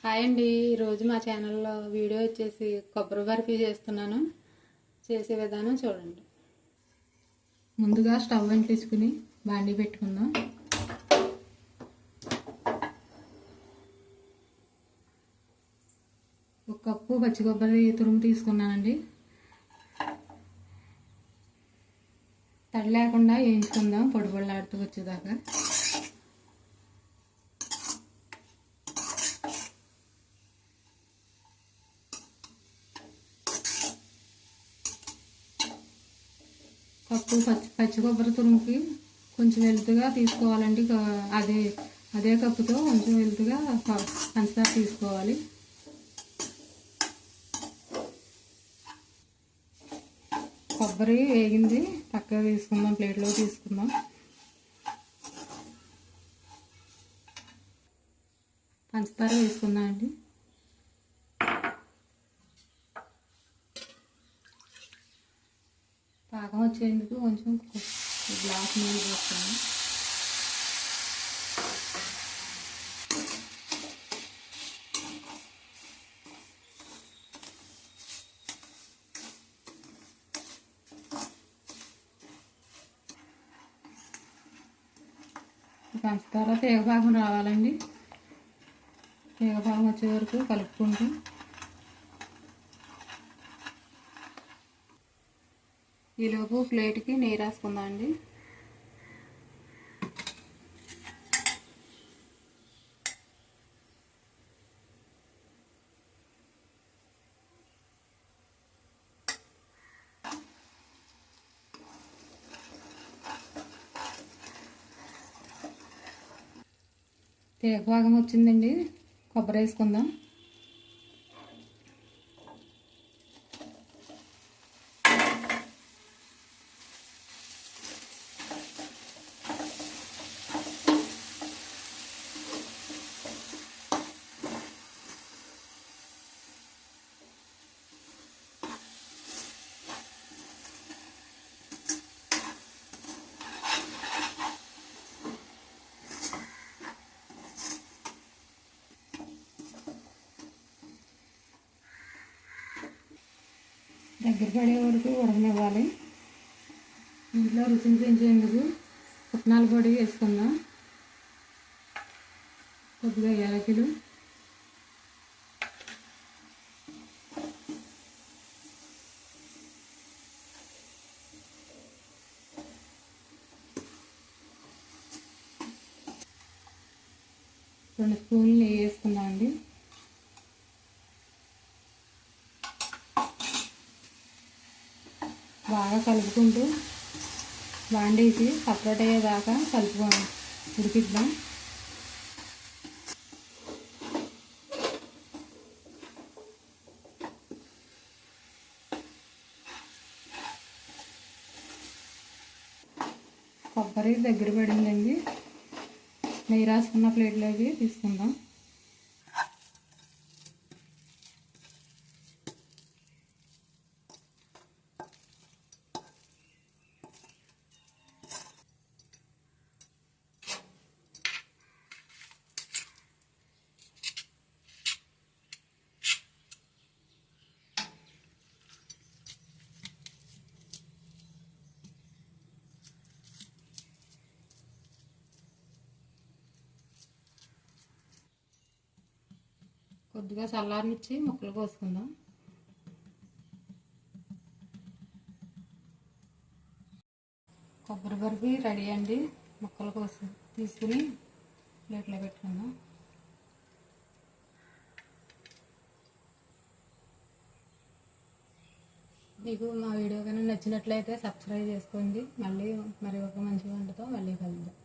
Hi అండి. ఈరోజు మా ఛానల్లో వీడియో వచ్చేసి కొబ్బరి బర్ఫీ చేస్తున్నాను. చేసే విధానం చూడండి. ముందుగా స్టవ్ అంటించుకుని బాండీ పెట్టుకుందాం. ఒక కప్పు పచ్చి కొబ్బరి తురుము తీసుకున్నానండి. తడి లేకుండా వేయించుకుందాం పొడి పొడిలాడుతూ వచ్చేదాకా. కప్పు పచ్చి కొబ్బరి తురుముకి కొంచెం వెలుతుగా తీసుకోవాలండి. అదే కప్పుతో కొంచెం వెలుతుగా పంచదార తీసుకోవాలి. కొబ్బరి వేగింది, పక్కగా తీసుకుందాం, ప్లేట్లో తీసుకుందాం. పంచదార వేసుకుందాం అండి. పాకం వచ్చేందుకు కొంచెం గ్లాస్ నీళ్ళు పోస్తాను. పంచదార తీగపాకం రావాలండి. తీగపాకం వచ్చే వరకు కలుపుకుంటూ ఈలోపు ప్లేట్కి నెయ్యి రాసుకుందాం అండి. తీగపాకం వచ్చిందండి, కొబ్బరి వేసుకుందాం. దగ్గర పడే వరకు ఉడకనివ్వాలి. ఇంట్లో రుచిని పెంచేందుకు పుట్నాల పొడి వేసుకుందాం. కొద్దిగా యాలకులు, రెండు స్పూన్లు నెయ్యి వేసుకుందాం అండి. బాగా కలుపుకుంటూ బాండీసి సపరేట్ అయ్యేదాకా ఉడికిద్దాం. కొబ్బరి దగ్గర పడిందండి. నెయ్యి రాసుకున్న ప్లేట్లోకి తీసుకుందాం. కొద్దిగా చల్లారనిచ్చి ముక్కలు కోసుకుందాం. కొబ్బరి బర్ఫీ రెడీ అండి. ముక్కలు కోసి తీసుకుని ప్లేట్లో పెట్టుకుందాం. మీకు మా వీడియో కానీ నచ్చినట్లయితే సబ్స్క్రైబ్ చేసుకోండి. మళ్ళీ మరి ఒక మంచి వంటతో మళ్ళీ కలుద్దాం.